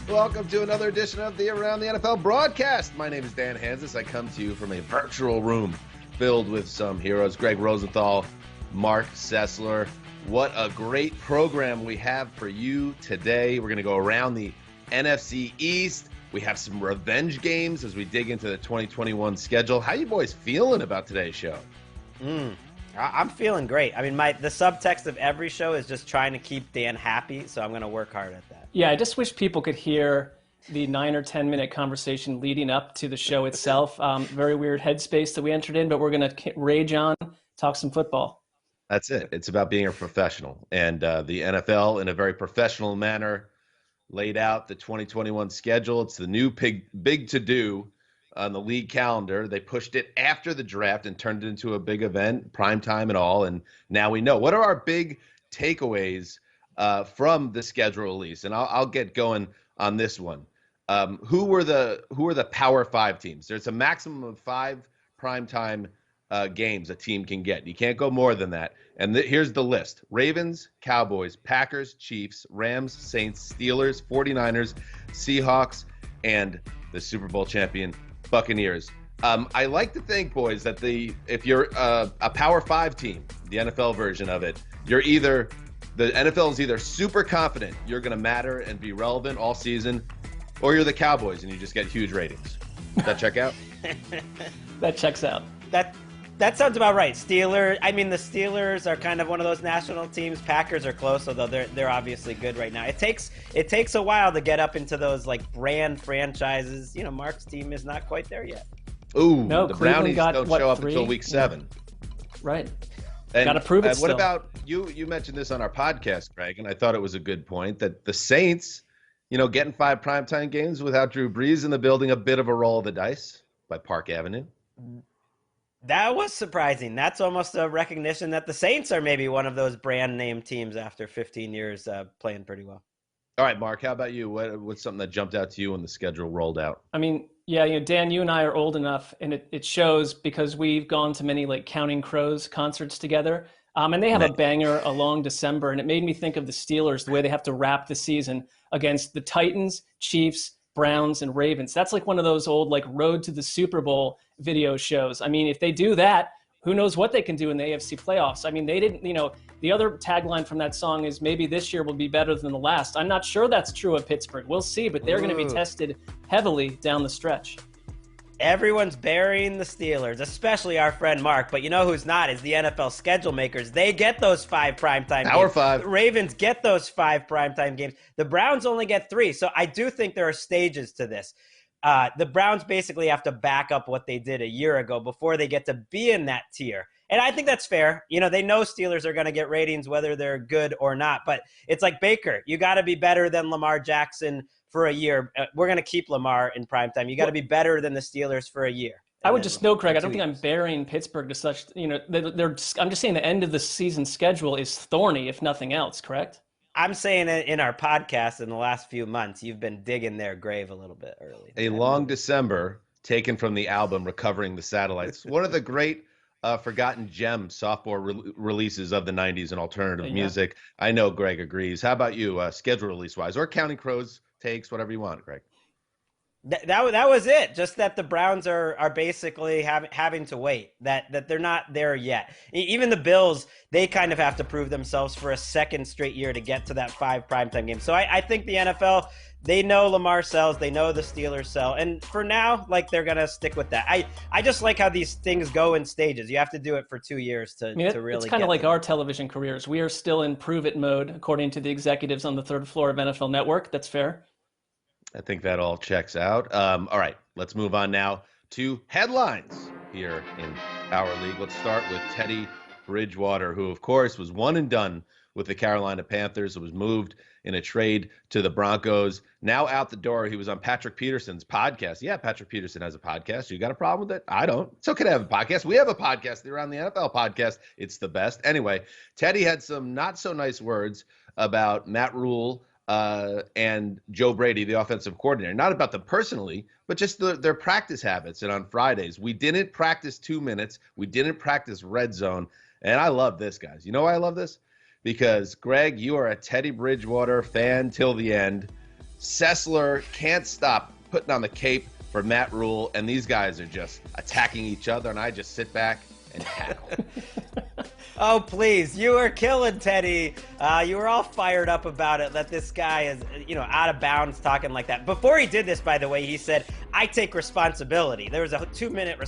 Welcome to another edition of the Around the NFL broadcast. My name is Dan Hansis. I come to you from a virtual room filled with some heroes. Greg Rosenthal, Mark Sessler. What a great program we have for you today. We're going to go around the NFC East. We have some revenge games as we dig into the 2021 schedule. How you boys feeling about today's show? I'm feeling great. I mean, the subtext of every show is just trying to keep Dan happy, so I'm going to work hard at that. Yeah, I just wish people could hear the 9 or 10 minute conversation leading up to the show itself. Very weird headspace that we entered in, but we're going to rage on, talk some football. That's it. It's about being a professional. And the NFL, in a very professional manner, laid out the 2021 schedule. It's the new big to-do on the league calendar. They pushed it after the draft and turned it into a big event, prime time and all. And now we know. What are our big takeaways from the schedule release? And I'll get going on this one. Who are the Power 5 teams? There's a maximum of 5 primetime games a team can get. You can't go more than that. And here's the list: Ravens, Cowboys, Packers, Chiefs, Rams, Saints, Steelers, 49ers, Seahawks, and the Super Bowl champion Buccaneers. I like to think, boys, that if you're a Power 5 team, the NFL version of it, the NFL is either super confident you're going to matter and be relevant all season, or you're the Cowboys and you just get huge ratings. Does that check out? That checks out. That sounds about right. The Steelers are kind of one of those national teams. Packers are close, although they're obviously good right now. It takes a while to get up into those like brand franchises. You know, Mark's team is not quite there yet. Ooh, no, the Cleveland Brownies don't show up until week 7. Right. And got to prove it what still. about you? You mentioned this on our podcast, Greg, and I thought it was a good point that the Saints, getting 5 primetime games without Drew Brees in the building, a bit of a roll of the dice by Park Avenue. That was surprising. That's almost a recognition that the Saints are maybe one of those brand name teams after 15 years playing pretty well. All right, Mark, how about you? What's something that jumped out to you when the schedule rolled out? I mean, yeah, Dan, you and I are old enough, and it shows because we've gone to many like Counting Crows concerts together. And they have a banger along December, and it made me think of the Steelers, the way they have to wrap the season against the Titans, Chiefs, Browns, and Ravens. That's like one of those old like Road to the Super Bowl video shows. I mean, if they do that, who knows what they can do in the AFC playoffs. I mean, they didn't, the other tagline from that song is maybe this year will be better than the last. I'm not sure that's true of Pittsburgh. We'll see, but they're going to be tested heavily down the stretch. Everyone's burying the Steelers, especially our friend Mark. But you know who's not is the NFL schedule makers. They get those 5 primetime games. Power 5. The Ravens get those 5 primetime games. The Browns only get 3. So I do think there are stages to this. The Browns basically have to back up what they did a year ago before they get to be in that tier. And I think that's fair. They know Steelers are going to get ratings whether they're good or not. But it's like Baker. You got to be better than Lamar Jackson for a year. We're going to keep Lamar in primetime. You got to be better than the Steelers for a year. I would just note, Craig, I don't think I'm burying Pittsburgh to such, I'm just saying the end of the season schedule is thorny, if nothing else, correct? I'm saying it in our podcast in the last few months, you've been digging their grave a little bit early. A Long December, taken from the album Recovering the Satellites. One of the great forgotten gem sophomore releases of the 90s in alternative music. I know Greg agrees. How about you, schedule release-wise? Or Counting Crows takes, whatever you want, Greg. That was it. Just that the Browns are basically having to wait. That they're not there yet. Even the Bills, they kind of have to prove themselves for a second straight year to get to that 5 primetime games. So I think the NFL, they know Lamar sells. They know the Steelers sell. And for now, like, they're going to stick with that. I just like how these things go in stages. You have to do it for 2 years to really It's kind of like our television careers. We are still in prove-it mode, according to the executives on the 3rd floor of NFL Network. That's fair. I think that all checks out. All right, let's move on now to headlines here in our league. Let's start with Teddy Bridgewater, who, of course, was one and done with the Carolina Panthers. It was moved in a trade to the Broncos. Now out the door. He was on Patrick Peterson's podcast. Yeah, Patrick Peterson has a podcast. You got a problem with it? I don't. It's okay to have a podcast. We have a podcast. The Around the NFL podcast. It's the best. Anyway, Teddy had some not so nice words about Matt Rule and Joe Brady, the offensive coordinator. Not about them personally, but just their practice habits. And on Fridays, we didn't practice 2 minutes. We didn't practice red zone. And I love this, guys. You know why I love this? Because, Greg, you are a Teddy Bridgewater fan till the end. Sessler can't stop putting on the cape for Matt Rule, and these guys are just attacking each other, and I just sit back and tackle. Oh, please. You were killing Teddy. You were all fired up about it, that this guy is, out of bounds talking like that. Before he did this, by the way, he said, I take responsibility. There was a 2-minute,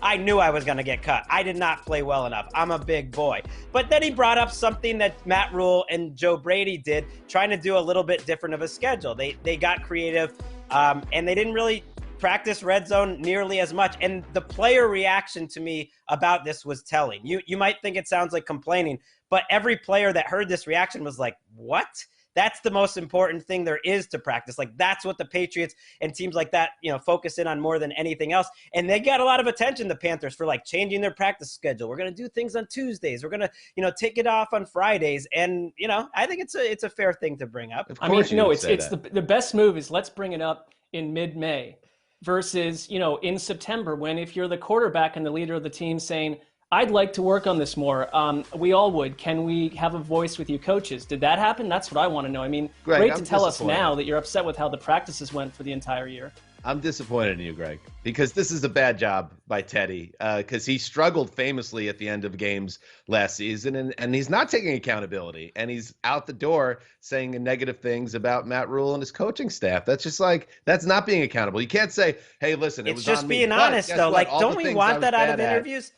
I knew I was going to get cut. I did not play well enough. I'm a big boy. But then he brought up something that Matt Rule and Joe Brady did, trying to do a little bit different of a schedule. They got creative, and they didn't really practice red zone nearly as much. And the player reaction to me about this was telling. You might think it sounds like complaining, but every player that heard this reaction was like, what? That's the most important thing there is to practice. Like, that's what the Patriots and teams like that, focus in on more than anything else. And they got a lot of attention, the Panthers, for like changing their practice schedule. We're going to do things on Tuesdays. We're going to, take it off on Fridays. And, I think it's a fair thing to bring up. I mean, no, it's the best move is let's bring it up in mid-May versus, in September, when if you're the quarterback and the leader of the team saying, I'd like to work on this more. We all would. Can we have a voice with you coaches? Did that happen? That's what I want to know. I mean, Greg, great to tell us now that you're upset with how the practices went for the entire year. I'm disappointed in you, Greg, because this is a bad job by Teddy, because he struggled famously at the end of games last season, and he's not taking accountability, and he's out the door saying negative things about Matt Rule and his coaching staff. That's just that's not being accountable. You can't say, hey, listen, it was on me. It's just being honest, though. Like, don't we want that out of interviews?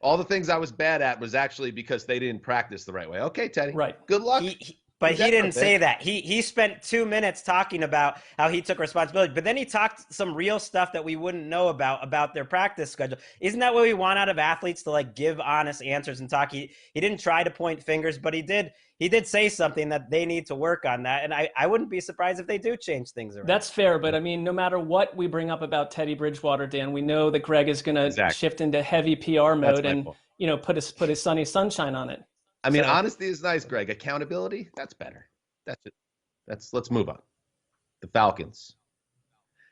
All the things I was bad at was actually because they didn't practice the right way. Okay, Teddy. Right. Good luck. But he didn't say that. He spent 2 minutes talking about how he took responsibility, but then he talked some real stuff that we wouldn't know about their practice schedule. Isn't that what we want out of athletes, to give honest answers and talk? He didn't try to point fingers, but he did say something that they need to work on that. And I wouldn't be surprised if they do change things around. That's fair. But I mean, no matter what we bring up about Teddy Bridgewater, Dan, we know that Greg is going to shift into heavy PR mode and, put his sunny sunshine on it. I mean, honesty is nice, Greg. Accountability, that's better. That's it. Let's move on. The Falcons.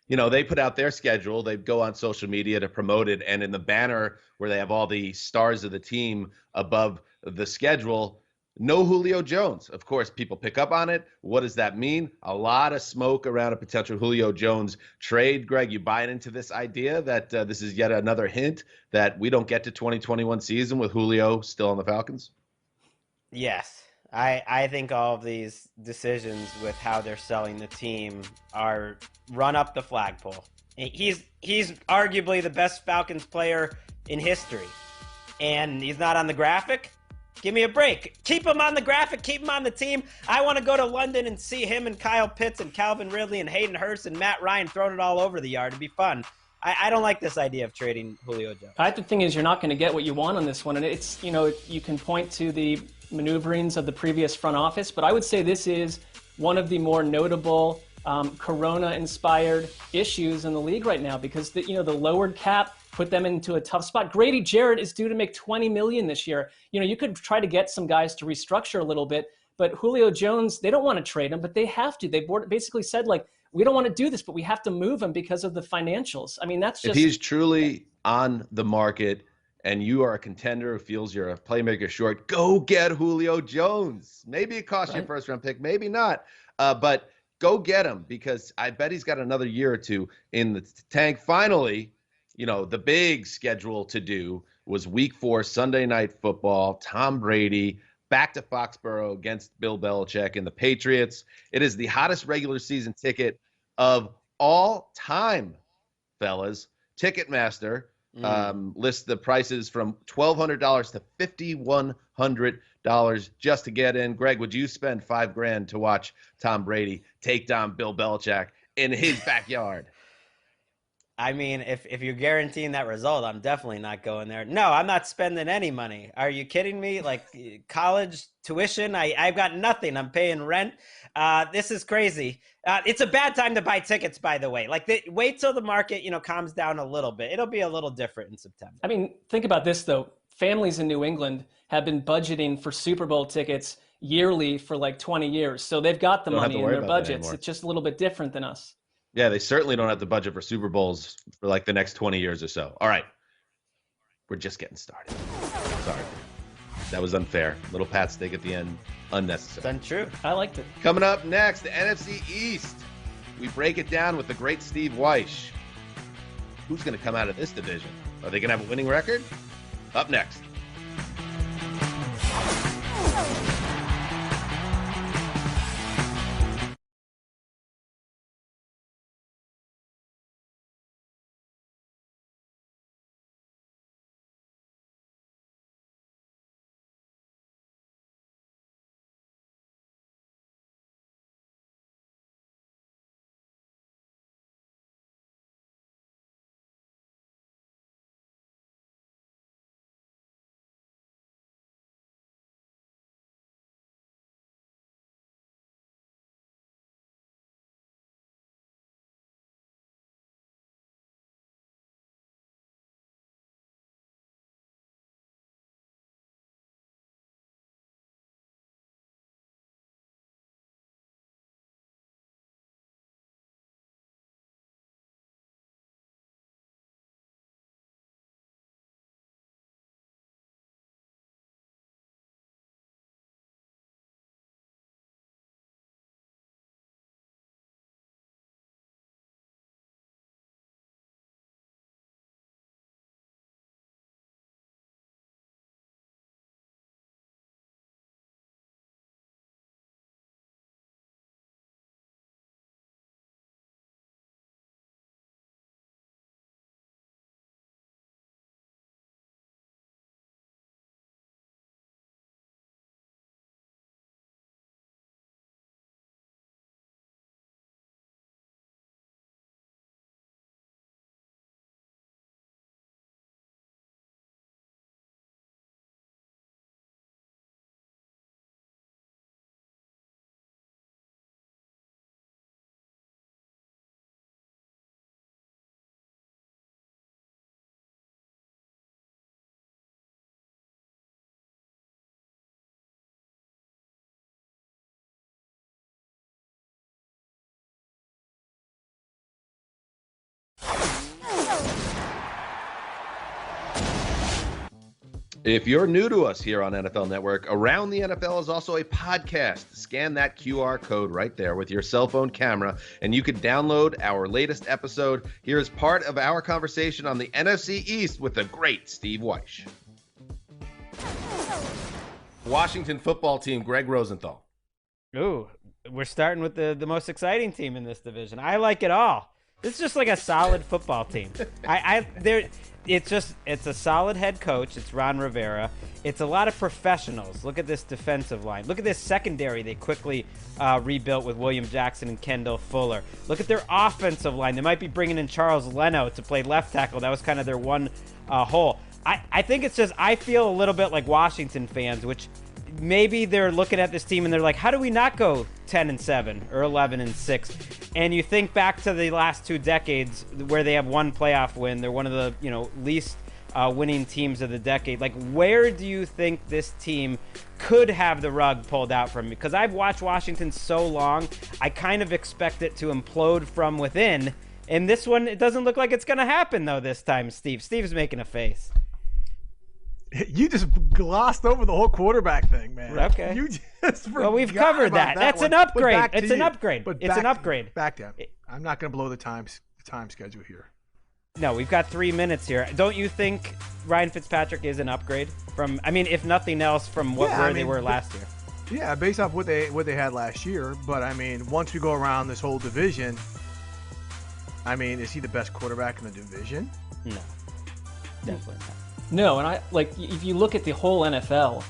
They put out their schedule. They go on social media to promote it. And in the banner where they have all the stars of the team above the schedule, no Julio Jones. Of course, people pick up on it. What does that mean? A lot of smoke around a potential Julio Jones trade. Greg, you buy into this idea that this is yet another hint that we don't get to 2021 season with Julio still on the Falcons? Yes. I think all of these decisions with how they're selling the team are run up the flagpole. He's arguably the best Falcons player in history, and he's not on the graphic. Give me a break. Keep him on the graphic. Keep him on the team. I want to go to London and see him and Kyle Pitts and Calvin Ridley and Hayden Hurst and Matt Ryan throwing it all over the yard. It'd be fun. I don't like this idea of trading Julio Jones. I think the thing is, you're not going to get what you want on this one. And it's, you can point to the maneuverings of the previous front office, but I would say this is one of the more notable Corona-inspired issues in the league right now, because the lowered cap put them into a tough spot. Grady Jarrett is due to make $20 million this year. You could try to get some guys to restructure a little bit, but Julio Jones, they don't want to trade him, but they have to. They basically said, we don't want to do this, but we have to move him because of the financials. I mean, that's just... If he's truly on the market and you are a contender who feels you're a playmaker short, go get Julio Jones. Maybe it costs you a first-round pick, maybe not. But go get him, because I bet he's got another year or two in the tank. Finally, the big schedule to do was Week 4, Sunday Night Football, Tom Brady, back to Foxborough against Bill Belichick and the Patriots. It is the hottest regular season ticket of all time, fellas. Ticketmaster lists the prices from $1,200 to $5,100 just to get in. Greg, would you spend $5,000 to watch Tom Brady take down Bill Belichick in his backyard? I mean, if you're guaranteeing that result, I'm definitely not going there. No, I'm not spending any money. Are you kidding me? College tuition, I've got nothing. I'm paying rent. This is crazy. It's a bad time to buy tickets, by the way. Wait till the market, calms down a little bit. It'll be a little different in September. I mean, think about this, though. Families in New England have been budgeting for Super Bowl tickets yearly for 20 years. So they've got the money in their budgets. It's just a little bit different than us. Yeah, they certainly don't have the budget for Super Bowls for the next 20 years or so. All right. We're just getting started. Sorry. That was unfair. Little pat steak at the end. Unnecessary. It's untrue. I liked it. Coming up next, the NFC East. we break it down with the great Steve Weish. Who's going to come out of this division? Are they going to have a winning record? Up next. If you're new to us here on NFL Network, Around the NFL is also a podcast. Scan that QR code right there with your cell phone camera, and you can download our latest episode. Here is part of our conversation on the NFC East with the great Steve Weish. Washington football team, Greg Rosenthal. Ooh, we're starting with the most exciting team in this division. I like it all. It's just like a solid football team. It's a solid head coach. It's Ron Rivera. It's a lot of professionals. Look at this defensive line. Look at this secondary they quickly rebuilt with William Jackson and Kendall Fuller. Look at their offensive line. They might be bringing in Charles Leno to play left tackle. That was kind of their one hole. I think it's just, I feel a little bit like Washington fans, which maybe they're looking at this team and they're like, how do we not go 10-7 or 11-6? And you think back to the last 2 decades where they have one playoff win. They're one of the least winning teams of the decade. Like, where do you think this team could have the rug pulled out from? Because I've watched Washington so long, I kind of expect it to implode from within. And this one, it doesn't look like it's going to happen, though, this time, Steve. Steve's making a face. You just glossed over the whole quarterback thing, man. Okay. You just well, we've covered that. That's an upgrade. It's an upgrade. It's an upgrade. Back down. I'm not going to blow the time schedule here. No, we've got 3 minutes here. Don't you think Ryan Fitzpatrick is an upgrade from? I mean, if nothing else, from where they were last year. Yeah, based off what they had last year. But I mean, once we go around this whole division, I mean, is he the best quarterback in the division? No, definitely not. No, and if you look at the whole NFL,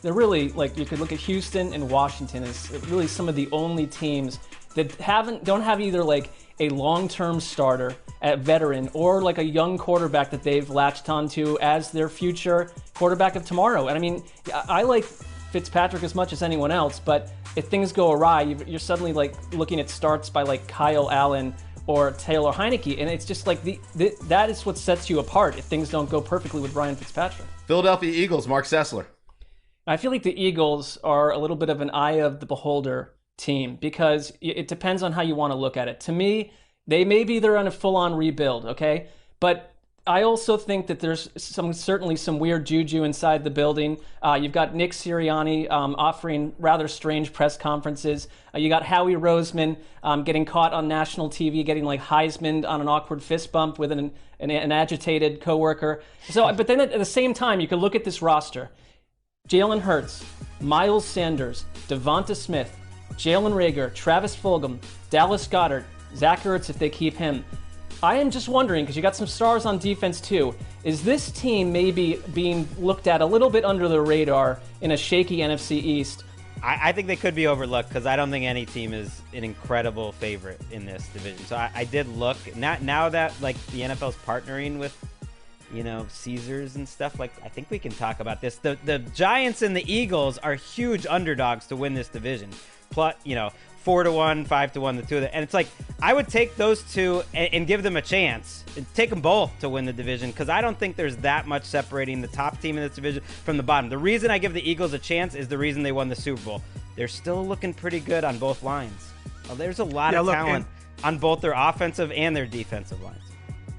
they're really, you could look at Houston and Washington as really some of the only teams that don't have either a long-term starter at veteran or a young quarterback that they've latched onto as their future quarterback of tomorrow. And I mean, I like Fitzpatrick as much as anyone else, but if things go awry, you're suddenly looking at starts by Kyle Allen or Taylor Heineke, and it's just that is what sets you apart if things don't go perfectly with Ryan Fitzpatrick. Philadelphia Eagles, Mark Sessler. I feel like the Eagles are a little bit of an eye of the beholder team because it depends on how you want to look at it. To me, they're on a full-on rebuild, okay? But I also think that there's certainly some weird juju inside the building. You've got Nick Sirianni offering rather strange press conferences. You got Howie Roseman getting caught on national TV, getting like Heisman on an awkward fist bump with an agitated coworker. So, but then at the same time, you could look at this roster: Jalen Hurts, Miles Sanders, Devonta Smith, Jalen Reagor, Travis Fulgham, Dallas Goedert, Zach Ertz if they keep him. I am just wondering, because you got some stars on defense too, is this team maybe being looked at a little bit under the radar in a shaky NFC East? I think they could be overlooked because I don't think any team is an incredible favorite in this division. So I did look. Now that like the NFL's partnering with, Caesars and stuff, like I think we can talk about this. The Giants and the Eagles are huge underdogs to win this division. Plus, 4-1, 5-1, the two of them. And it's like, I would take those two and give them a chance. And take them both to win the division because I don't think there's that much separating the top team in this division from the bottom. The reason I give the Eagles a chance is the reason they won the Super Bowl. They're still looking pretty good on both lines. Well, there's a lot of talent on both their offensive and their defensive lines.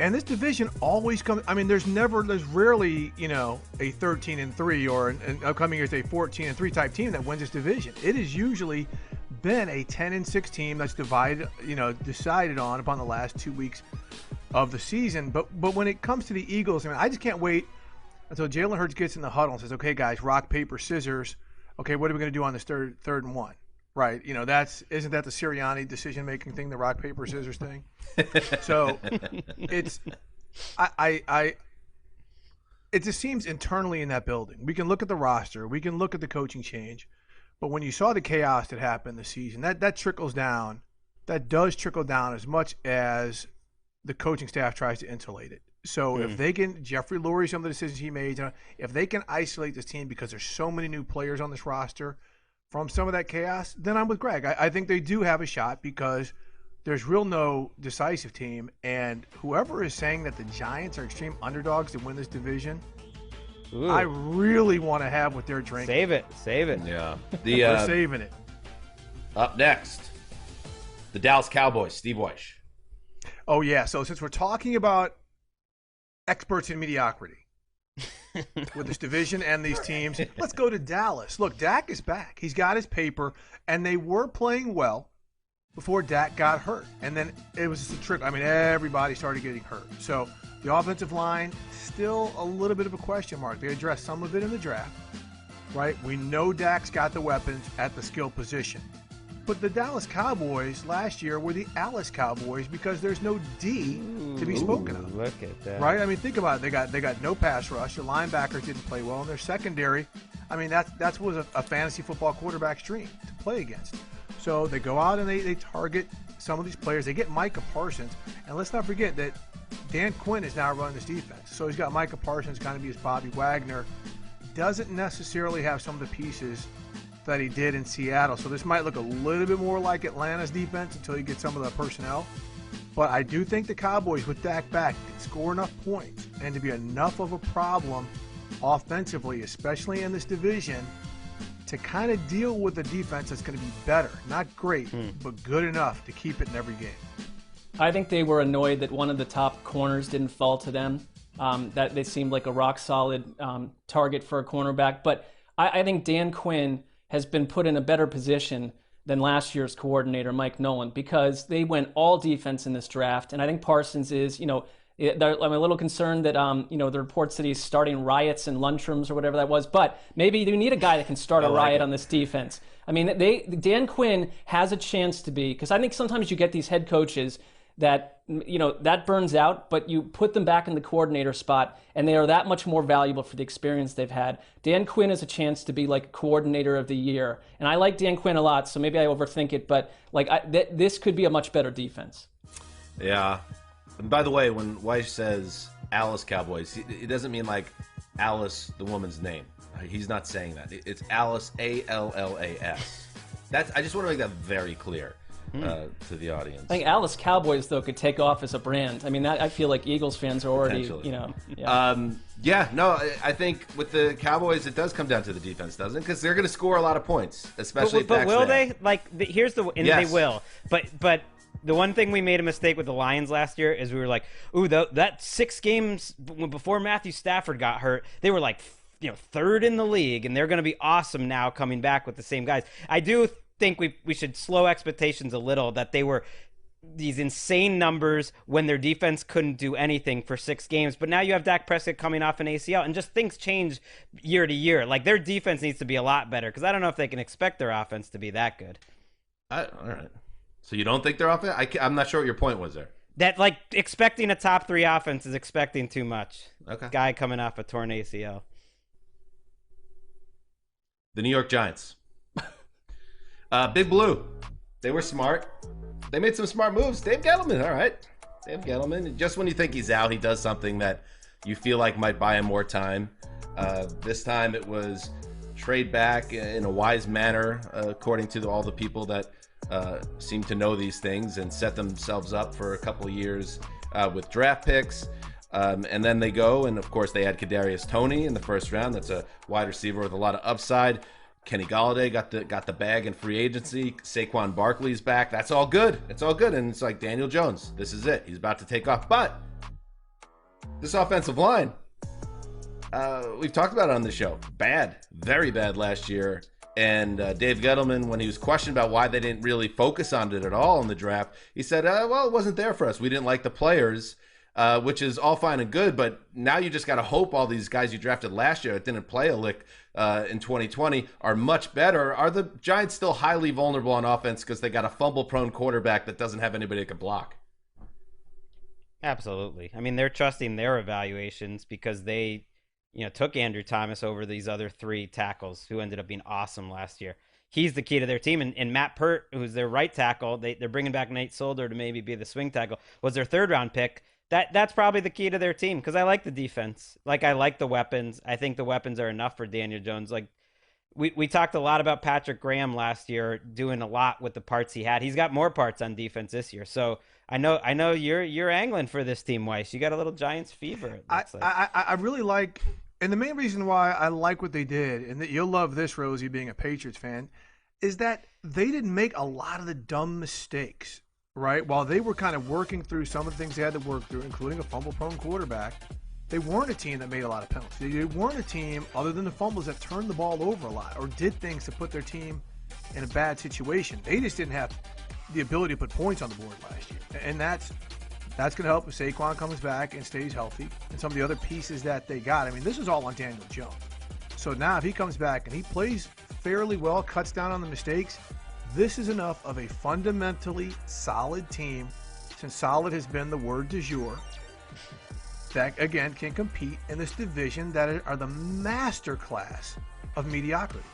And this division always comes. I mean, there's rarely, a 13-3 or an upcoming year's a 14-3 type team that wins this division. It has usually been a 10-6 team that's decided on upon the last 2 weeks of the season. But when it comes to the Eagles, I just can't wait until Jalen Hurts gets in the huddle and says, "Okay, guys, rock, paper, scissors. Okay, what are we going to do on this third and one?" Right? Isn't that the Sirianni decision-making thing, the rock, paper, scissors thing? So it just seems internally in that building. We can look at the roster, we can look at the coaching change, but when you saw the chaos that happened this season, that trickles down. That does trickle down as much as the coaching staff tries to insulate it. So if they can, Jeffrey Lurie, some of the decisions he made, if they can isolate this team because there's so many new players on this roster from some of that chaos, then I'm with Greg. I think they do have a shot because there's no decisive team, and whoever is saying that the Giants are extreme underdogs to win this division, I really want to have what they're drinking. Save it. Yeah. We're saving it. Up next, the Dallas Cowboys, Steve Weish. Oh, yeah. So since we're talking about experts in mediocrity with this division and these teams, let's go to Dallas. Look, Dak is back. He's got his paper, and they were playing well before Dak got hurt. And then it was just a trick. Everybody started getting hurt. So the offensive line, still a little bit of a question mark. They addressed some of it in the draft, right? We know Dak's got the weapons at the skill position. But the Dallas Cowboys last year were the Alice Cowboys because there's no D to be spoken of. Look at that. Right? Think about it. They got no pass rush. Your linebackers didn't play well. And their secondary, that was a fantasy football quarterback's dream to play against. So they go out and they target some of these players. They get Micah Parsons. And let's not forget that Dan Quinn is now running this defense. So he's got Micah Parsons kind of be his Bobby Wagner. Doesn't necessarily have some of the pieces that he did in Seattle. So this might look a little bit more like Atlanta's defense until you get some of the personnel. But I do think the Cowboys, with Dak back, can score enough points and to be enough of a problem offensively, especially in this division, to kind of deal with a defense that's going to be better. Not great, but good enough to keep it in every game. I think they were annoyed that one of the top corners didn't fall to them, that they seemed like a rock-solid target for a cornerback. But I think Dan Quinn has been put in a better position than last year's coordinator, Mike Nolan, because they went all defense in this draft. And I think Parsons is, I'm a little concerned that, the reports that he's starting riots and lunchrooms or whatever that was. But maybe you need a guy that can start a riot on this defense. Dan Quinn has a chance to be, because I think sometimes you get these head coaches that, that burns out, but you put them back in the coordinator spot, and they are that much more valuable for the experience they've had. Dan Quinn has a chance to be like coordinator of the year. And I like Dan Quinn a lot, so maybe I overthink it, but this could be a much better defense. Yeah. And by the way, when Weiss says Alice Cowboys, it doesn't mean like Alice, the woman's name. He's not saying that. It's Alice, A-L-L-A-S. I just want to make that very clear. To the audience. I think Alice Cowboys, though, could take off as a brand. I feel like Eagles fans are already, I think with the Cowboys, it does come down to the defense, doesn't it? Because they're going to score a lot of points, especially. But will they? Here's the and yes. they will. But The one thing we made a mistake with the Lions last year is we were like, ooh, that 6 games before Matthew Stafford got hurt, they were like, third in the league, and they're going to be awesome now coming back with the same guys. I do think we should slow expectations a little, that they were these insane numbers when their defense couldn't do anything for 6 games. But now you have Dak Prescott coming off an ACL, and just things change year to year. Like, their defense needs to be a lot better, because I don't know if they can expect their offense to be that good. All right. So you don't think their offense? I'm not sure what your point was there. That, like, expecting a top 3 offense is expecting too much. Okay. Guy coming off a torn ACL. The New York Giants. Big Blue. They were smart. They made some smart moves. Dave Gettleman, all right. Dave Gettleman. Just when you think he's out, he does something that you feel like might buy him more time. This time it was trade back in a wise manner, according to all the people that seem to know these things, and set themselves up for a couple of years with draft picks. And then they go, and of course they had Kadarius Toney in the first round. That's a wide receiver with a lot of upside. Kenny Golladay got the bag in free agency. Saquon Barkley's back. That's all good. It's all good. And it's like Daniel Jones. This is it. He's about to take off. But this offensive line, we've talked about it on the show. Bad. Very bad last year. And Dave Gettleman, when he was questioned about why they didn't really focus on it at all in the draft, he said, well, it wasn't there for us. We didn't like the players. Which is all fine and good, but now you just got to hope all these guys you drafted last year that didn't play a lick in 2020 are much better. Are the Giants still highly vulnerable on offense because they got a fumble-prone quarterback that doesn't have anybody that can block? Absolutely. I mean, they're trusting their evaluations because they, took Andrew Thomas over these other 3 tackles who ended up being awesome last year. He's the key to their team. And Matt Pert, who's their right tackle, they're bringing back Nate Solder to maybe be the swing tackle, was their 3rd-round pick. That's probably the key to their team, because I like the defense. Like, I like the weapons. I think the weapons are enough for Daniel Jones. Like, we talked a lot about Patrick Graham last year doing a lot with the parts he had. He's got more parts on defense this year. So I know you're angling for this team, Weiss. You got a little Giants fever. I really like, and the main reason why I like what they did, and that you'll love this, Rosie, being a Patriots fan, is that they didn't make a lot of the dumb mistakes. Right? While they were kind of working through some of the things they had to work through, including a fumble-prone quarterback, they weren't a team that made a lot of penalties. They weren't a team, other than the fumbles, that turned the ball over a lot or did things to put their team in a bad situation. They just didn't have the ability to put points on the board last year. And that's going to help if Saquon comes back and stays healthy, and some of the other pieces that they got. I mean, this is all on Daniel Jones. So now if he comes back and he plays fairly well, cuts down on the mistakes, this is enough of a fundamentally solid team, since solid has been the word du jour, that, again, can compete in this division that are the master class of mediocrity.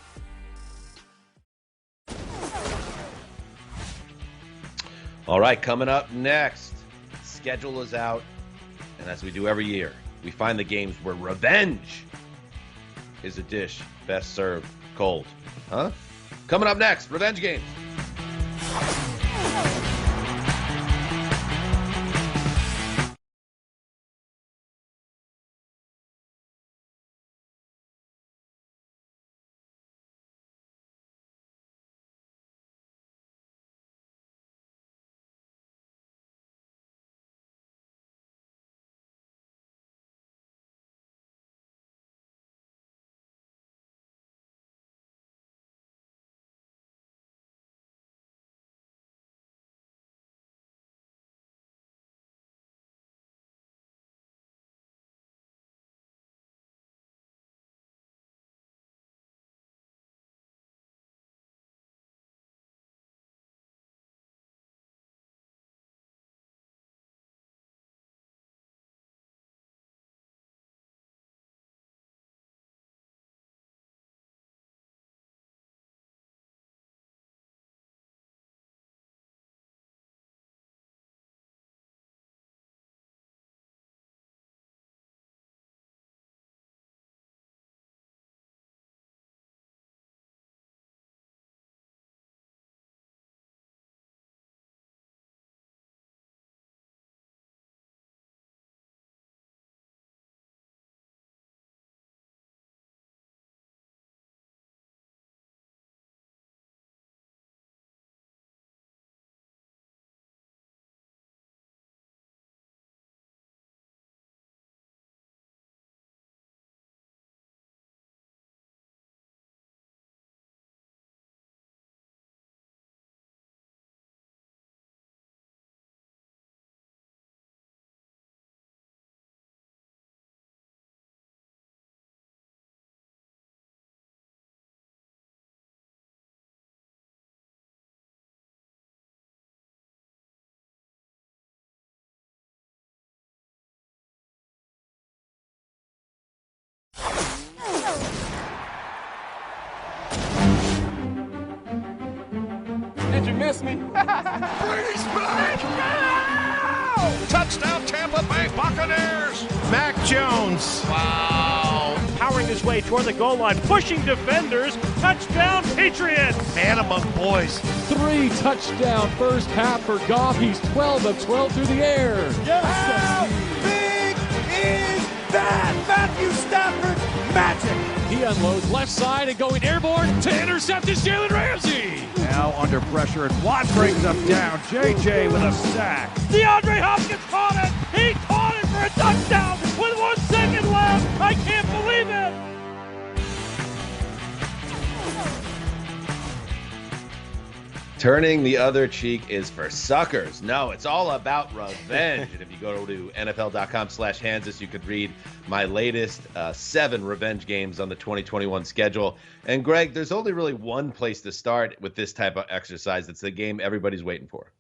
All right, coming up next, schedule is out, and as we do every year, we find the games where revenge is a dish best served cold. Huh? Coming up next, Revenge Games. you miss me? Brady's back! No! Touchdown, Tampa Bay Buccaneers! Mac Jones. Wow! Powering his way toward the goal line, pushing defenders. Touchdown, Patriots! Man among boys. 3 touchdown first half for Goff. He's 12 of 12 through the air. Yes, How big is that? Matthew Stafford magic! He unloads left side and going airborne to intercept is Jalen Ramsey. Now under pressure, and Watt brings him down. JJ with a sack. DeAndre Hopkins caught it. He caught it for a touchdown with 1 second left. I can't believe it. Turning the other cheek is for suckers. No, it's all about revenge. And if you go to NFL.com/Hansis, you could read my latest 7 revenge games on the 2021 schedule. And Greg, there's only really one place to start with this type of exercise. It's the game everybody's waiting for.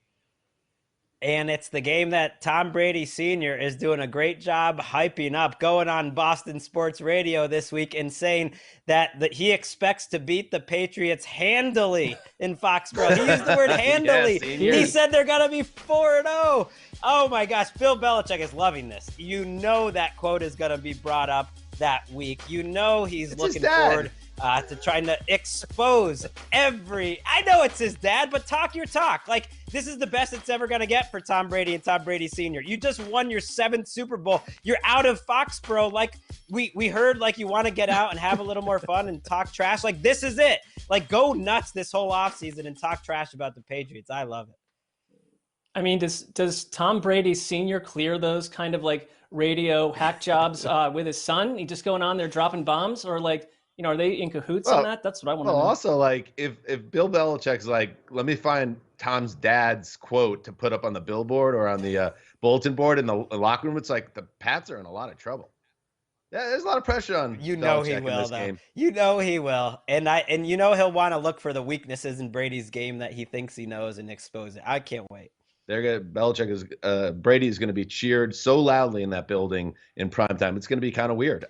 And it's the game that Tom Brady Sr. is doing a great job hyping up, going on Boston Sports Radio this week and saying that he expects to beat the Patriots handily in Foxborough. He used the word handily. He said they're going to be 4-0. Oh, my gosh. Bill Belichick is loving this. You know that quote is going to be brought up that week. You know he's looking forward to trying to expose I know it's his dad, but talk your talk. Like, this is the best it's ever going to get for Tom Brady and Tom Brady Sr. You just won your 7th Super Bowl. You're out of Foxborough. Like, we heard, like, you want to get out and have a little more fun and talk trash. Like, this is it. Like, go nuts this whole offseason and talk trash about the Patriots. I love it. I mean, does Tom Brady Sr. clear those kind of, like, radio hack jobs with his son? He just going on there dropping bombs? Or, like, you know, are they in cahoots on that? That's what I want to know. Also, like, if Bill Belichick's like, let me find Tom's dad's quote to put up on the billboard or on the bulletin board in the locker room, it's like the Pats are in a lot of trouble. Yeah, there's a lot of pressure on Belichick he will, in this though. game. You know he will. And you know he'll want to look for the weaknesses in Brady's game that he thinks he knows and expose it. I can't wait. Brady is going to be cheered so loudly in that building in prime time. It's going to be kind of weird.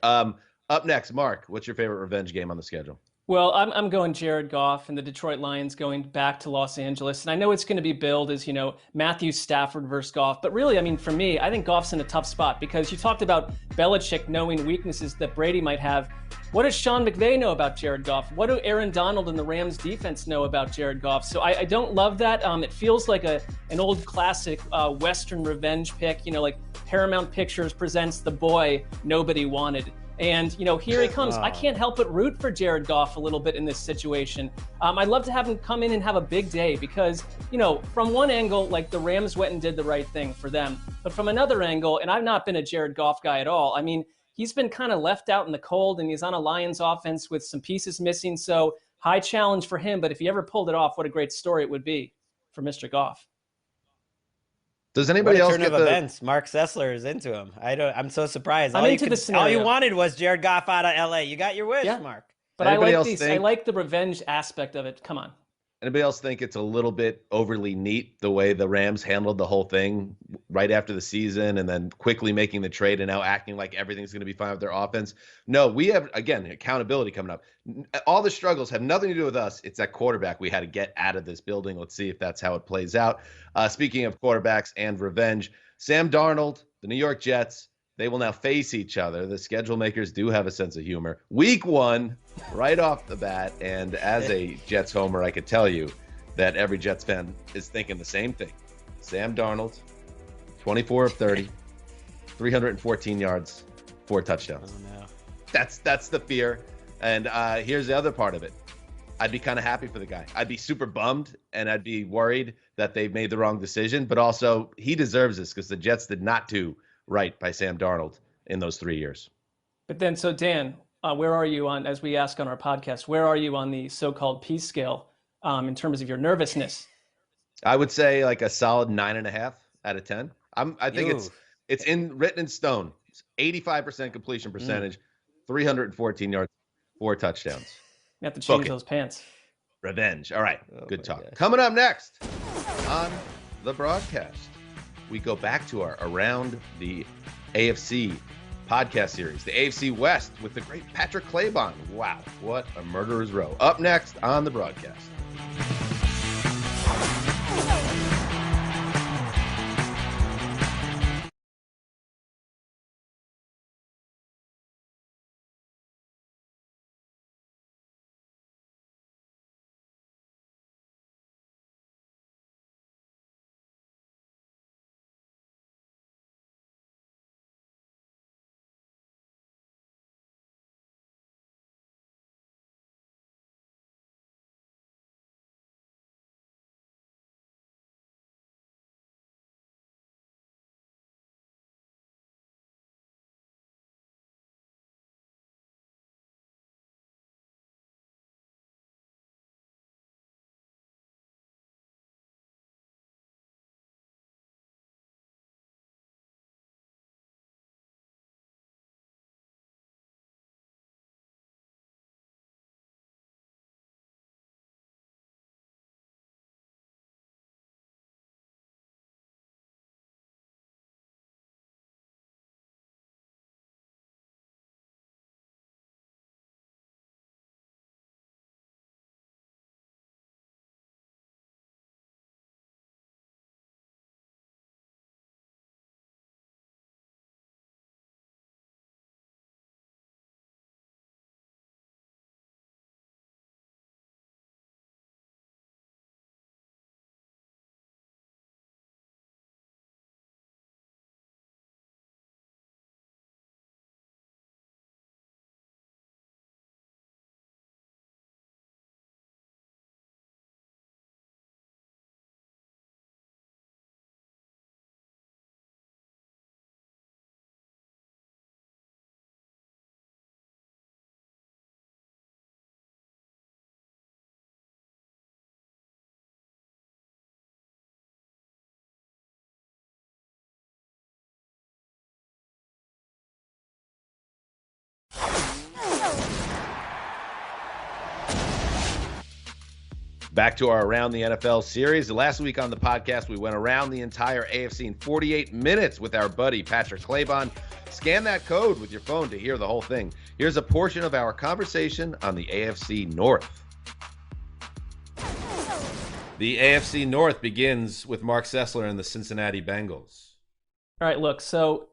Up next, Mark, what's your favorite revenge game on the schedule? Well, I'm going Jared Goff and the Detroit Lions going back to Los Angeles. And I know it's going to be billed as, you know, Matthew Stafford versus Goff. But really, I mean, for me, I think Goff's in a tough spot because you talked about Belichick knowing weaknesses that Brady might have. What does Sean McVay know about Jared Goff? What do Aaron Donald and the Rams defense know about Jared Goff? So I don't love that. It feels like an old classic Western revenge pick, you know, like Paramount Pictures presents The Boy Nobody Wanted. And, you know, here he comes. I can't help but root for Jared Goff a little bit in this situation. I'd love to have him come in and have a big day because, you know, from one angle, like the Rams went and did the right thing for them. But from another angle, and I've not been a Jared Goff guy at all, I mean, he's been kind of left out in the cold and he's on a Lions offense with some pieces missing. So high challenge for him. But if he ever pulled it off, what a great story it would be for Mr. Goff. Does anybody else turn of events? Mark Sessler is into him. I'm so surprised. I'm into the scenario. All you wanted was Jared Goff out of LA. You got your wish, Mark. But I like the revenge aspect of it. Come on. Anybody else think it's a little bit overly neat the way the Rams handled the whole thing right after the season and then quickly making the trade and now acting like everything's going to be fine with their offense? No, we have, again, accountability coming up. All the struggles have nothing to do with us. It's that quarterback we had to get out of this building. Let's see if that's how it plays out. Speaking of quarterbacks and revenge, Sam Darnold, the New York Jets, they will now face each other. The schedule makers do have a sense of humor. Week 1, right off the bat, and as a Jets homer, I could tell you that every Jets fan is thinking the same thing. Sam Darnold, 24 of 30, 314 yards, 4 touchdowns. Oh, no. That's the fear. And here's the other part of it. I'd be kind of happy for the guy. I'd be super bummed, and I'd be worried that they've made the wrong decision. But also, he deserves this because the Jets did not do right by Sam Darnold in those 3 years. But then, so Dan, where are you on, as we ask on our podcast, where are you on the so-called peace scale in terms of your nervousness? I would say like a solid 9.5 out of 10. I think it's written in stone. It's 85% completion percentage, 314 yards, 4 touchdowns. You have to change those pants. Revenge. All right. Good talk. Gosh. Coming up next on the broadcast, we go back to our Around the AFC podcast series, the AFC West with the great Patrick Claybon. Wow, what a murderer's row. Up next on the broadcast. Back to our Around the NFL series. Last week on the podcast, we went around the entire AFC in 48 minutes with our buddy Patrick Claybon. Scan that code with your phone to hear the whole thing. Here's a portion of our conversation on the AFC North. The AFC North begins with Mark Sessler and the Cincinnati Bengals. All right, look, so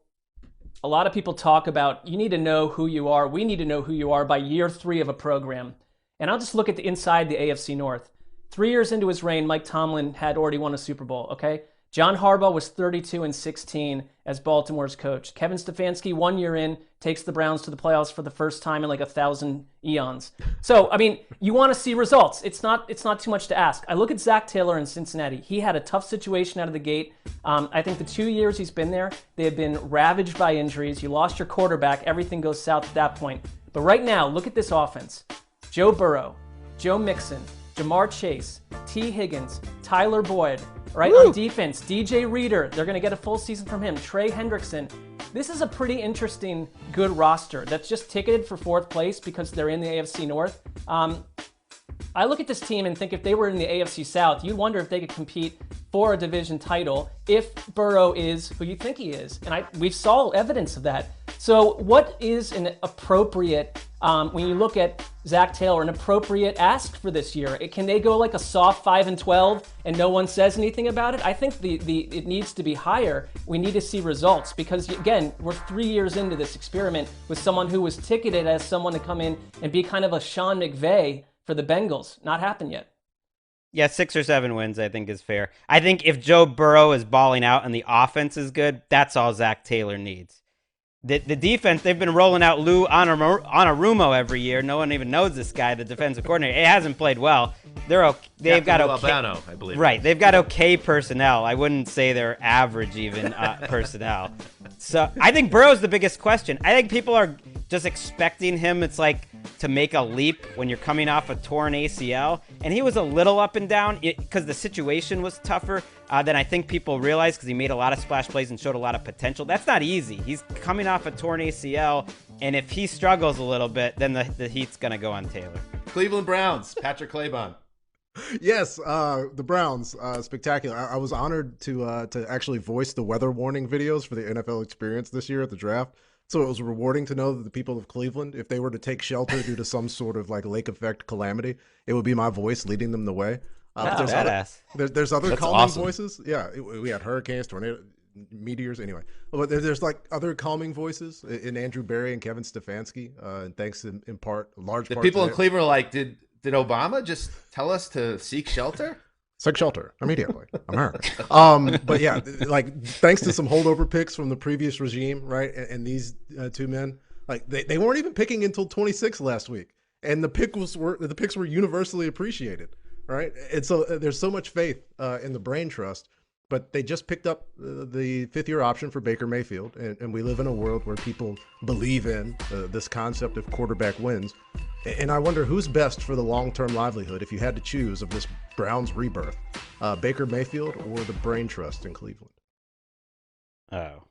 a lot of people talk about you need to know who you are. We need to know who you are by year 3 of a program. And I'll just look at the inside the AFC North. 3 years into his reign, Mike Tomlin had already won a Super Bowl, okay? John Harbaugh was 32-16 as Baltimore's coach. Kevin Stefanski, 1 year in, takes the Browns to the playoffs for the first time in like 1,000 eons. So, I mean, you want to see results. It's not too much to ask. I look at Zach Taylor in Cincinnati. He had a tough situation out of the gate. I think the 2 years he's been there, they have been ravaged by injuries. You lost your quarterback. Everything goes south at that point. But right now, look at this offense. Joe Burrow, Joe Mixon, Jamar Chase, T. Higgins, Tyler Boyd, right? On defense, DJ Reader, they're going to get a full season from him. Trey Hendrickson. This is a pretty interesting, good roster that's just ticketed for 4th place because they're in the AFC North. I look at this team and think if they were in the AFC South, you'd wonder if they could compete for a division title if Burrow is who you think he is. And we saw evidence of that. So what is an appropriate, when you look at Zach Taylor, an appropriate ask for this year? Can they go like a soft 5-12 and no one says anything about it? I think it needs to be higher. We need to see results because, again, we're 3 years into this experiment with someone who was ticketed as someone to come in and be kind of a Sean McVay for the Bengals. Not happened yet. Yeah, 6 or 7 wins, I think, is fair. I think if Joe Burrow is balling out and the offense is good, that's all Zach Taylor needs. The defense, they've been rolling out Lou Anarumo every year. No one even knows this guy, the defensive coordinator. It hasn't played well. They've got okay, Albano, I believe. Right, they've got okay personnel. I wouldn't say they're average even personnel. So I think Burrow's the biggest question. I think people are just expecting him. It's like to make a leap when you're coming off a torn ACL. And he was a little up and down because the situation was tougher than I think people realize because he made a lot of splash plays and showed a lot of potential. That's not easy. He's coming off a torn ACL, and if he struggles a little bit, then the heat's going to go on Taylor. Cleveland Browns, Patrick Claybon. Yes, the Browns, spectacular. I was honored to actually voice the weather warning videos for the NFL Experience this year at the draft. So it was rewarding to know that the people of Cleveland, if they were to take shelter due to some sort of like lake effect calamity, it would be my voice leading them the way. There's other calming voices. Yeah, we had hurricanes, tornadoes, meteors. Anyway, but there's like other calming voices in Andrew Berry and Kevin Stefanski. And thanks in large part. The people in Cleveland are like, did Obama just tell us to seek shelter? Seek shelter immediately, America. But yeah, like thanks to some holdover picks from the previous regime, right? And these two men, like they weren't even picking until 26 last week, and the picks were universally appreciated, right? And so there's so much faith in the brain trust. But they just picked up the 5th-year option for Baker Mayfield, and we live in a world where people believe in this concept of quarterback wins. And I wonder who's best for the long-term livelihood if you had to choose of this Browns rebirth, Baker Mayfield or the brain trust in Cleveland? Oh,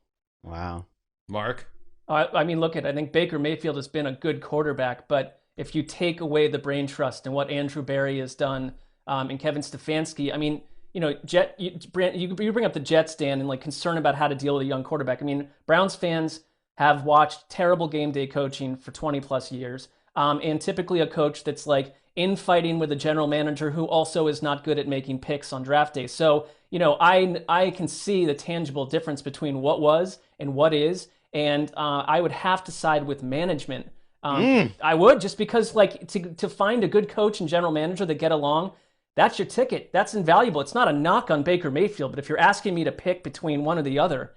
wow. Mark? I mean, I think Baker Mayfield has been a good quarterback, but if you take away the brain trust and what Andrew Berry has done and Kevin Stefanski, I mean, you know, you bring up the Jets, Dan, and like concern about how to deal with a young quarterback. I mean, Browns fans have watched terrible game day coaching for 20 plus years. And typically a coach that's like infighting with a general manager who also is not good at making picks on draft day. So, you know, I can see the tangible difference between what was and what is. And I would have to side with management. I would, just because like to find a good coach and general manager that get along, that's your ticket. That's invaluable. It's not a knock on Baker Mayfield, but if you're asking me to pick between one or the other,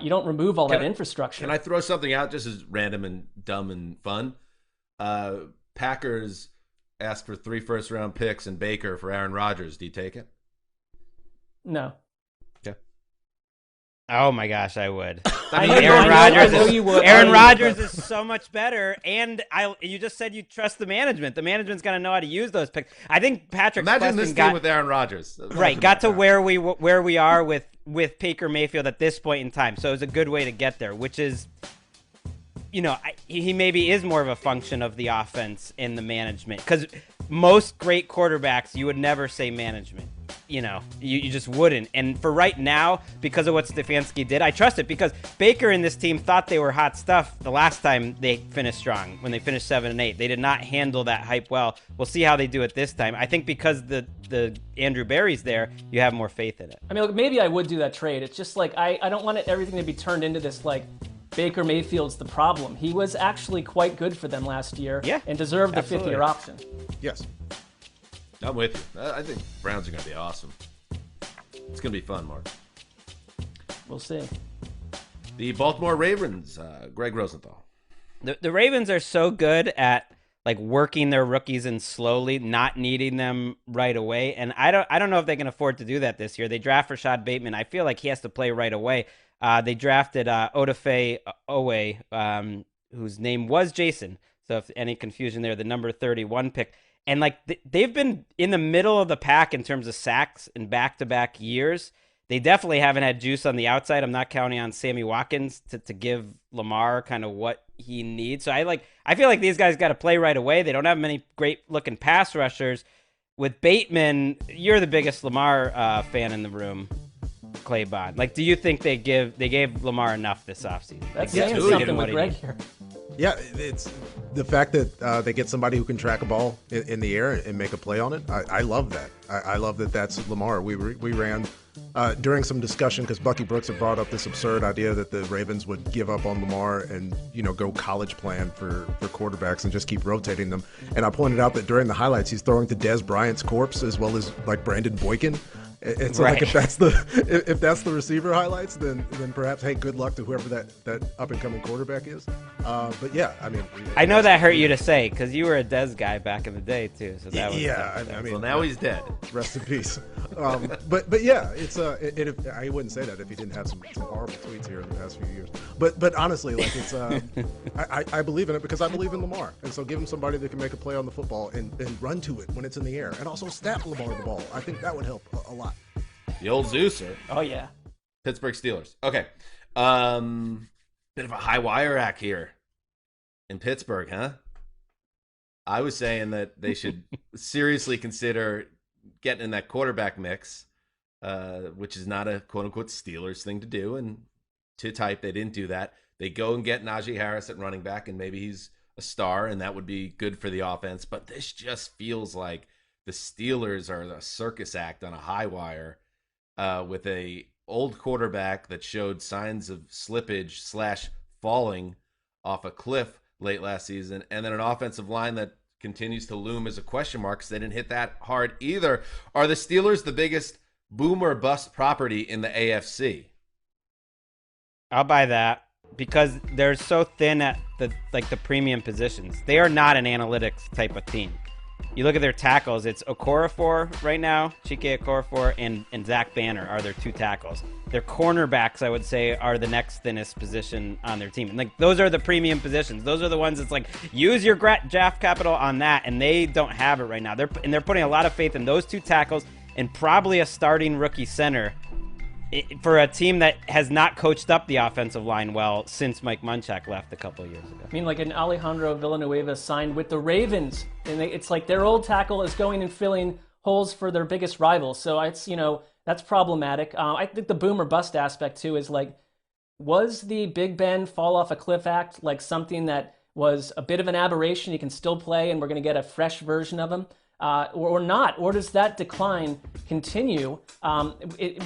you don't remove all that infrastructure. Can I throw something out just as random and dumb and fun? Packers asked for 3 first-round picks and Baker for Aaron Rodgers. Do you take it? No. Okay. Oh my gosh, I would. I mean, Aaron Rodgers is so much better, and you just said you trust the management. The management's got to know how to use those picks. I think Patrick's imagine this team with Aaron Rodgers. Got to where we are with Baker Mayfield at this point in time. So it was a good way to get there, which is, you know, he maybe is more of a function of the offense and the management. Because most great quarterbacks, you would never say management. You just wouldn't. And for right now, because of what Stefanski did, I trust it, because Baker and this team thought they were hot stuff the last time they finished strong, when they finished 7-8. They did not handle that hype well. We'll see how they do it this time. I think because the Andrew Berry's there, you have more faith in it. I mean, look, maybe I would do that trade. It's just like I don't want everything to be turned into this like Baker Mayfield's the problem. He was actually quite good for them last year, and deserved the 5th-year option. Yes. I'm with you. I think Browns are going to be awesome. It's going to be fun, Mark. We'll see. The Baltimore Ravens, Greg Rosenthal. The Ravens are so good at like working their rookies in slowly, not needing them right away. And I don't know if they can afford to do that this year. They draft Rashad Bateman. I feel like he has to play right away. They drafted Odafe Owe, whose name was Jason. So if any confusion there, the number 31 pick. And like they've been in the middle of the pack in terms of sacks in back-to-back years. They definitely haven't had juice on the outside. I'm not counting on Sammy Watkins to give Lamar kind of what he needs. So I feel like these guys got to play right away. They don't have many great-looking pass rushers. With Bateman, you're the biggest Lamar fan in the room, Clay Bond. Like, do you think they gave Lamar enough this offseason? That's saying something with Greg here. Yeah, it's the fact that they get somebody who can track a ball in the air and make a play on it. I love that. I love that that's Lamar. We ran during some discussion because Bucky Brooks had brought up this absurd idea that the Ravens would give up on Lamar and go college plan for quarterbacks and just keep rotating them. And I pointed out that during the highlights he's throwing to Des Bryant's corpse as well as like Brandon Boykin. And so like if that's the receiver highlights, then perhaps good luck to whoever that up and coming quarterback is. But yeah, I mean, I know that hurt you to say because you were a Des guy back in the day too. So that was I mean, well, now he's dead. Rest in peace. But yeah, it's I wouldn't say that if he didn't have some horrible tweets here in the past few years. But honestly, like it's I believe in it because I believe in Lamar, and so give him somebody that can make a play on the football and run to it when it's in the air, and also snap Lamar the ball. I think that would help a lot. The old Zeuser. Oh, yeah. Pittsburgh Steelers. Okay. Bit of a high wire act here in Pittsburgh, huh? I was saying that they should seriously consider getting in that quarterback mix, which is not a quote-unquote Steelers thing to do. And to type, they didn't do that. They go and get Najee Harris at running back, and maybe he's a star, and that would be good for the offense. But this just feels like the Steelers are a circus act on a high wire. With a old quarterback that showed signs of slippage / falling off a cliff late last season, and then an offensive line that continues to loom as a question mark because they didn't hit that hard either. Are the Steelers the biggest boom or bust property in the AFC? I'll buy that because they're so thin at the premium positions. They are not an analytics type of team. You look at their tackles, it's Okorafor right now, Chike Okorafor, and Zach Banner are their two tackles. Their cornerbacks, I would say, are the next thinnest position on their team. And like those are the premium positions. Those are the ones that's like, use your draft capital on that, and they don't have it right now. They're putting a lot of faith in those two tackles and probably a starting rookie center for a team that has not coached up the offensive line well since Mike Munchak left a couple of years ago. I mean, like an Alejandro Villanueva signed with the Ravens, and it's like their old tackle is going and filling holes for their biggest rivals. So it's that's problematic. I think the boom or bust aspect too is like, was the Big Ben fall off a cliff act like something that was a bit of an aberration? He can still play, and we're going to get a fresh version of him. Or not, or does that decline continue,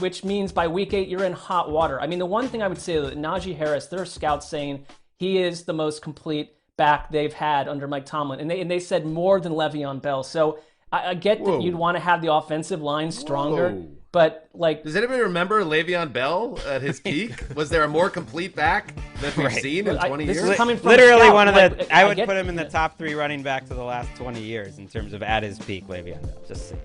which means by week 8 you're in hot water? I mean, the one thing I would say that Najee Harris, there are scouts saying he is the most complete back they've had under Mike Tomlin, and they said more than Le'Veon Bell. So I get that you'd want to have the offensive line stronger. But like, does anybody remember Le'Veon Bell at his peak? Was there a more complete back that we've seen in 20 years? This is coming from literally one of the. I would put him in the top 3 running backs of the last 20 years in terms of at his peak, Le'Veon Bell. Just saying.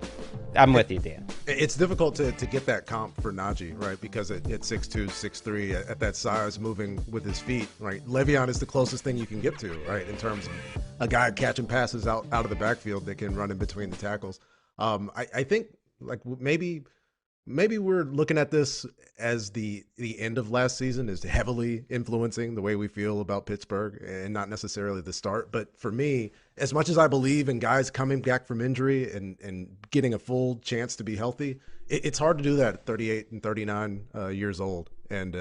I'm with you, Dan. It's difficult to get that comp for Najee, right? Because at 6'2", 6'3", at that size, moving with his feet, right? Le'Veon is the closest thing you can get to, right? In terms of a guy catching passes out of the backfield that can run in between the tackles. I think like maybe maybe we're looking at this as the end of last season is heavily influencing the way we feel about Pittsburgh and not necessarily the start. But for me, as much as I believe in guys coming back from injury and getting a full chance to be healthy, it's hard to do that at 38 and 39 years old. And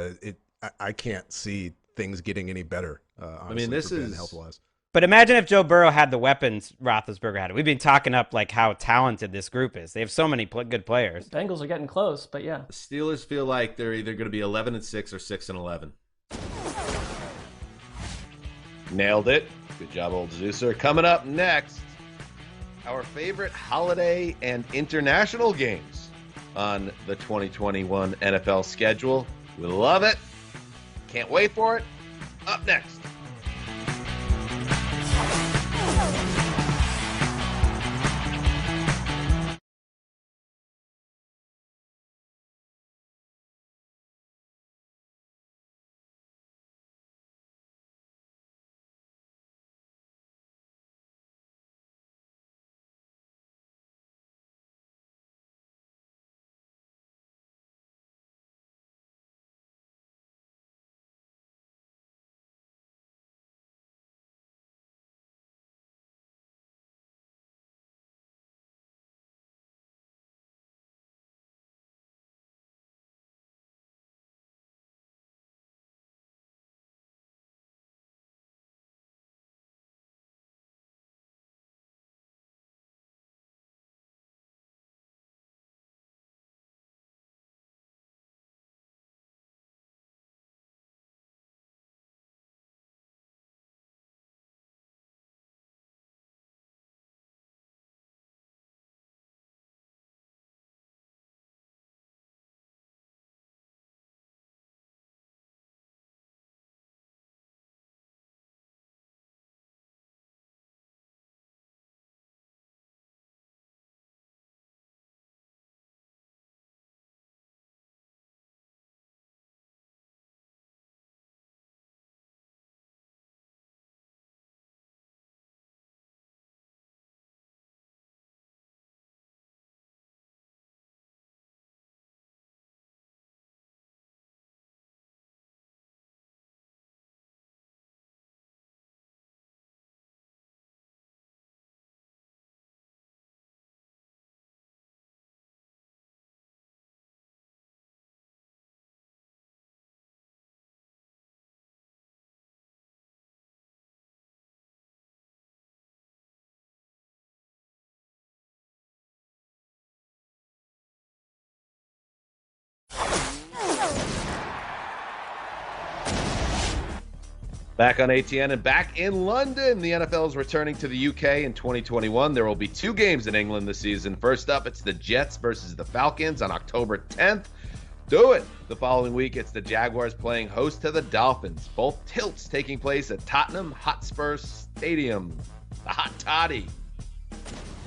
I can't see things getting any better. Honestly, I mean, this is health-wise. But imagine if Joe Burrow had the weapons Roethlisberger had. We've been talking up like how talented this group is. They have so many good players. The Bengals are getting close, but yeah. The Steelers feel like they're either going to be 11-6 or 6-11. Nailed it. Good job, old Zeuser. Coming up next, our favorite holiday and international games on the 2021 NFL schedule. We love it. Can't wait for it. Up next. Back on ATN and back in London. The NFL is returning to the UK in 2021. There will be 2 games in England this season. First up, it's the Jets versus the Falcons on October 10th. Do it. The following week, it's the Jaguars playing host to the Dolphins. Both tilts taking place at Tottenham Hotspur Stadium. The Hot Toddy.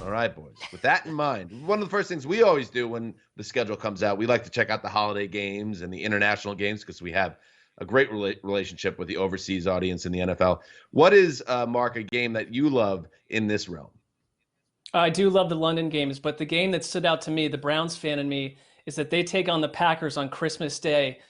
All right, boys. With that in mind, one of the first things we always do when the schedule comes out, we like to check out the holiday games and the international games because we have a great relationship with the overseas audience in the NFL. What is, Mark, a game that you love in this realm? I do love the London games, but the game that stood out to me, the Browns fan in me, is that they take on the Packers on Christmas Day.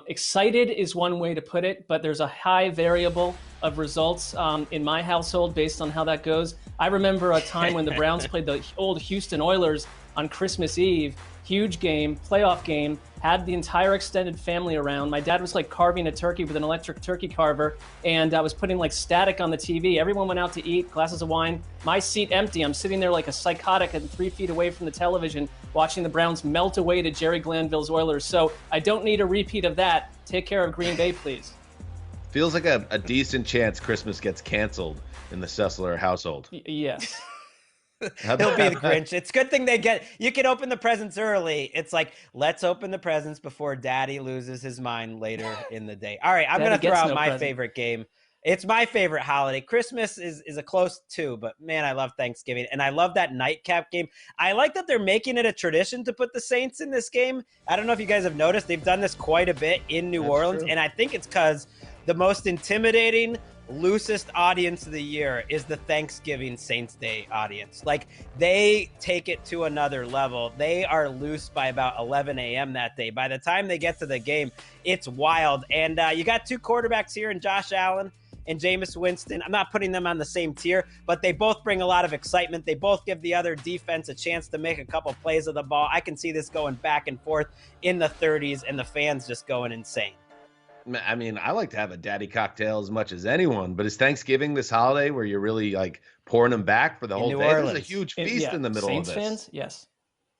Excited is one way to put it, but there's a high variable of results in my household based on how that goes. I remember a time when the Browns played the old Houston Oilers on Christmas Eve. Huge game, playoff game, had the entire extended family around. My dad was like carving a turkey with an electric turkey carver, and I was putting like static on the TV. Everyone went out to eat, glasses of wine. My seat empty. I'm sitting there like a psychotic and 3 feet away from the television, watching the Browns melt away to Jerry Glanville's Oilers. So I don't need a repeat of that. Take care of Green Bay, please. Feels like a decent chance Christmas gets canceled in the Sessler household. Yes. He'll be the Grinch. It's a good thing you can open the presents early. It's like, let's open the presents before Daddy loses his mind later in the day. All right, I'm going to throw out my favorite game. It's my favorite holiday. Christmas is a close 2, but man, I love Thanksgiving. And I love that nightcap game. I like that they're making it a tradition to put the Saints in this game. I don't know if you guys have noticed. They've done this quite a bit in New Orleans. True. And I think it's because the most intimidating loosest audience of the year is the Thanksgiving Saints Day audience. Like, they take it to another level. They are loose by about 11 a.m. that day. By the time they get to the game, it's wild. And you got two quarterbacks here in Josh Allen and Jameis Winston. I'm not putting them on the same tier, but they both bring a lot of excitement. They both give the other defense a chance to make a couple plays of the ball. I can see this going back and forth in the 30s and the fans just going insane. I mean, I like to have a daddy cocktail as much as anyone, but is Thanksgiving this holiday where you're really like pouring them back for the whole day? There's a huge feast in the middle Saints of this. Fans? Yes.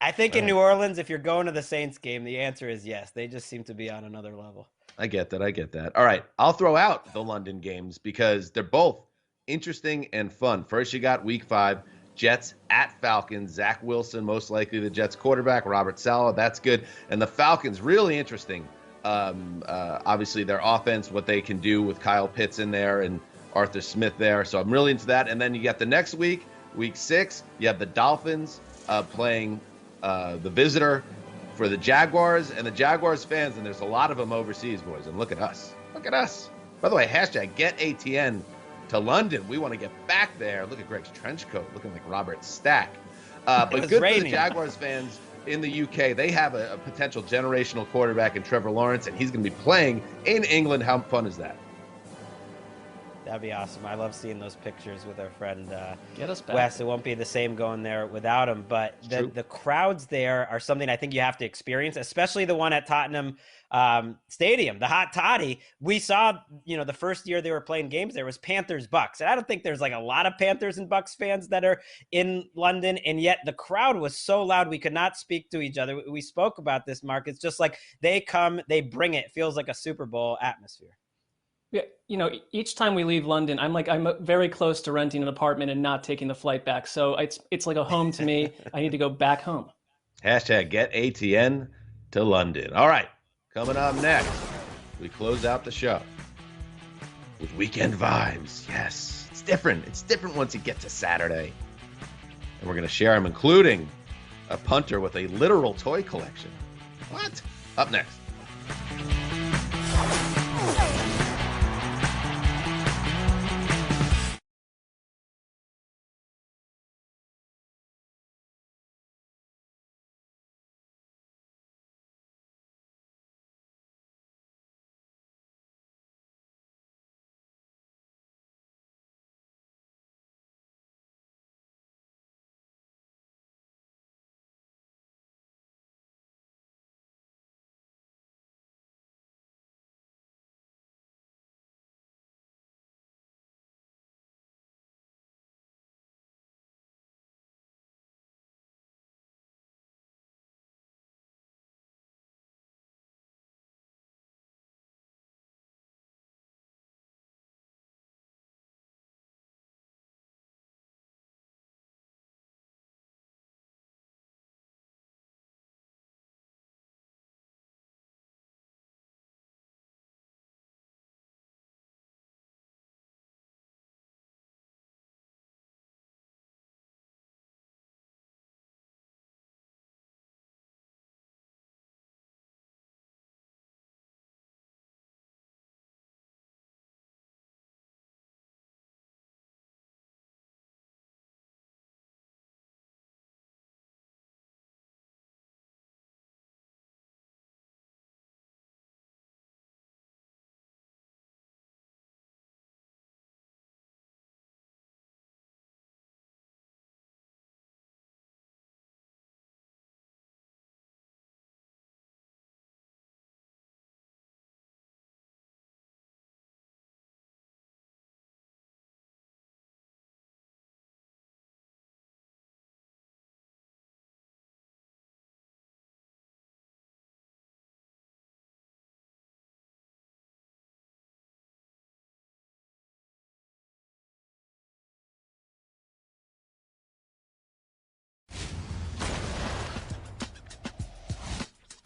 I think in New Orleans, if you're going to the Saints game, the answer is yes. They just seem to be on another level. I get that. All right, I'll throw out the London games because they're both interesting and fun. First, you got Week 5, Jets at Falcons. Zach Wilson, most likely the Jets quarterback. Robert Saleh, that's good. And the Falcons, really interesting. Obviously, their offense, what they can do with Kyle Pitts in there and Arthur Smith there. So I'm really into that. And then you got the next week, Week 6, you have the Dolphins playing the visitor for the Jaguars, and the Jaguars fans, and there's a lot of them overseas, boys. And look at us. By the way, hashtag get ATN to London. We want to get back there. Look at Greg's trench coat, looking like Robert Stack. But good for the Jaguars fans in the UK. They have a potential generational quarterback in Trevor Lawrence, and he's going to be playing in England. How fun is that? That'd be awesome. I love seeing those pictures with our friend Get us back. Wes. It won't be the same going there without him, but the crowds there are something I think you have to experience, especially the one at Tottenham Stadium, the Hot Toddy. We saw, the first year they were playing games, there was Panthers-Bucks. And I don't think there's like a lot of Panthers and Bucks fans that are in London, and yet the crowd was so loud we could not speak to each other. We spoke about this, Mark. It's just like they come, they bring it. It feels like a Super Bowl atmosphere. Yeah, each time we leave London, I'm very close to renting an apartment and not taking the flight back. So it's like a home to me. I need to go back home. Hashtag get ATN to London. All right, coming up next, we close out the show with weekend vibes. Yes, it's different. It's different once you get to Saturday. And we're going to share them, including a punter with a literal toy collection. What? Up next.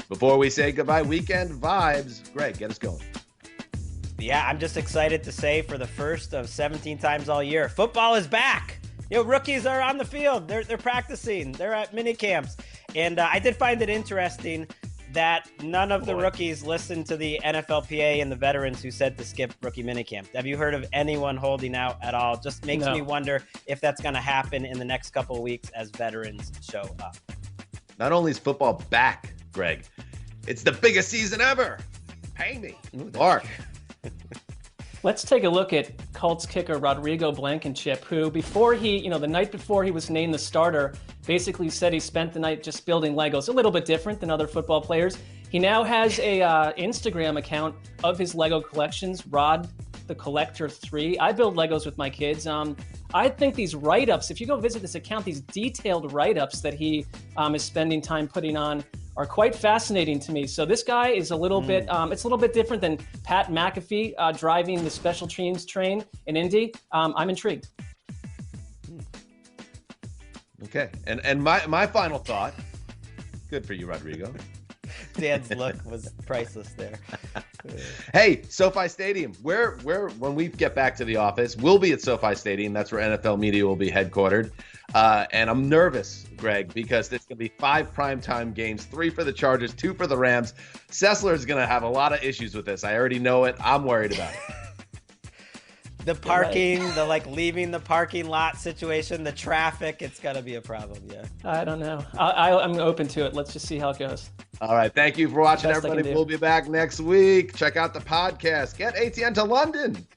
Before we say goodbye, weekend vibes. Greg, get us going. Yeah, I'm just excited to say for the first of 17 times all year, football is back. Rookies are on the field. They're practicing. They're at mini camps. And I did find it interesting that none of the rookies listened to the NFLPA and the veterans who said to skip rookie minicamp. Have you heard of anyone holding out at all? Just makes me wonder if that's going to happen in the next couple of weeks as veterans show up. Not only is football back, Greg, it's the biggest season ever. Pay me. Mark. Let's take a look at Colts kicker Rodrigo Blankenship, who before he, the night before he was named the starter, basically said he spent the night just building Legos, a little bit different than other football players. He now has a Instagram account of his Lego collections, Rod the Collector 3. I build Legos with my kids. I think these write-ups, if you go visit this account, these detailed write-ups that he is spending time putting on are quite fascinating to me. So this guy is a little bit, it's a little bit different than Pat McAfee driving the special teams train in Indy. I'm intrigued. Okay, and my final thought, good for you, Rodrigo. Dan's look was priceless there. Hey, SoFi Stadium. Where when we get back to the office, we'll be at SoFi Stadium. That's where NFL media will be headquartered. And I'm nervous, Greg, because there's going to be 5 primetime games, 3 for the Chargers, 2 for the Rams. Sessler is going to have a lot of issues with this. I already know it. I'm worried about it. The parking, the leaving the parking lot situation, the traffic, it's going to be a problem, yeah. I don't know. I'm open to it. Let's just see how it goes. All right. Thank you for watching, everybody. We'll be back next week. Check out the podcast. Get ATN to London.